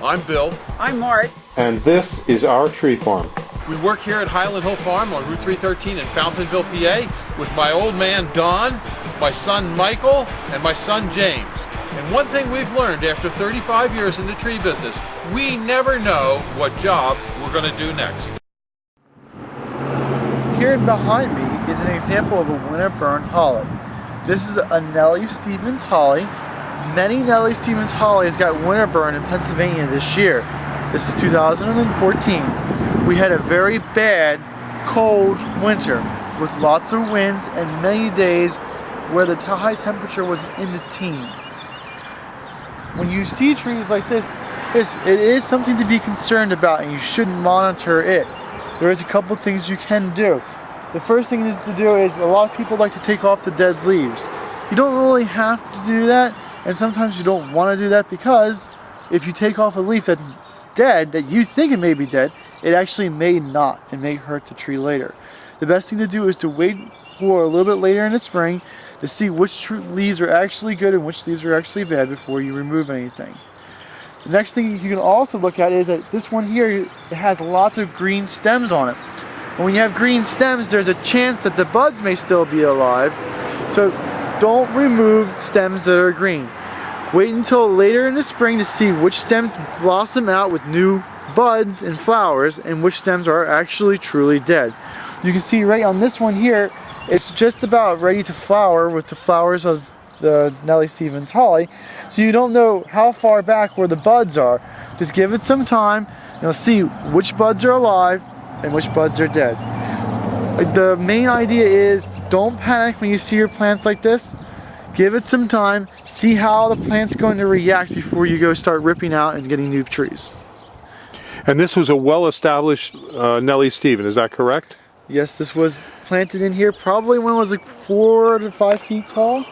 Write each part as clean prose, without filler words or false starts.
I'm Bill. I'm Mart. And this is our tree farm. We work here at Highland Hill Farm on Route 313 in Fountainville, PA with my old man Don, my son Michael, and my son James. And one thing we've learned after 35 years in the tree business, we never know what job we're going to do next. Here behind me is an example of a Winterburn holly. This is a Nellie Stevens holly. Many Nellie Stevens hollies got Winterburn in Pennsylvania this year. This is 2014. We had a very bad, cold winter with lots of winds and many days where the high temperature was in the teens. When you see trees like this, it is something to be concerned about, and you should monitor it. There is a couple things you can do. The first thing to do is a lot of people like to take off the dead leaves. You don't really have to do that, and sometimes you don't want to do that because if you take off a leaf that's dead, that you think it may be dead, it actually may not and may hurt the tree later. The best thing to do is to wait for a little bit later in the spring to see which leaves are actually good and which leaves are actually bad before you remove anything. The next thing you can also look at is that this one here, it has lots of green stems on it. And when you have green stems, there's a chance that the buds may still be alive. So don't remove stems that are green. Wait until later in the spring to see which stems blossom out with new buds and flowers and which stems are actually truly dead. You can see right on this one here, it's just about ready to flower with the flowers of the Nellie Stevens holly. So you don't know how far back where the buds are. Just give it some time and you'll see which buds are alive and which buds are dead. The main idea is don't panic when you see your plants like this. Give it some time, see how the plant's going to react before you go start ripping out and getting new trees. And this was a well-established Nellie Stevens, is that correct? Yes, this was planted in here probably when it was like 4 to 5 feet tall,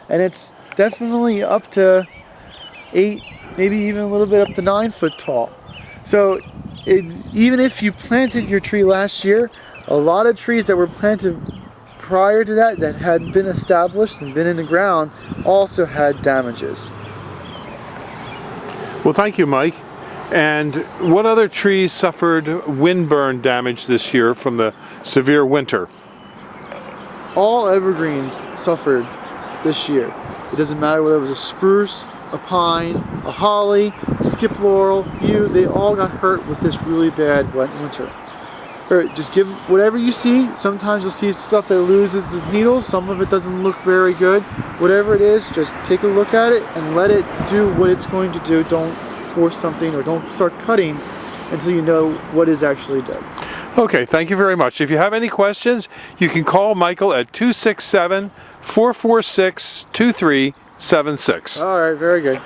and it's definitely up to 8, maybe even a little bit up to 9 foot tall. So even if you planted your tree last year, a lot of trees that were planted prior to that had been established and been in the ground also had damages. Well, thank you, Mike. And what other trees suffered windburn damage this year from the severe winter? All evergreens suffered this year. It doesn't matter whether it was a spruce, a pine, a holly, a skip laurel, yew, they all got hurt with this really bad wet winter. Just give whatever you see. Sometimes you'll see stuff that loses its needles. Some of it doesn't look very good. Whatever it is, just take a look at it and let it do what it's going to do. Don't force something or don't start cutting until you know what is actually dead. Okay, thank you very much. If you have any questions, you can call Michael at 267-446-2376. All right, very good.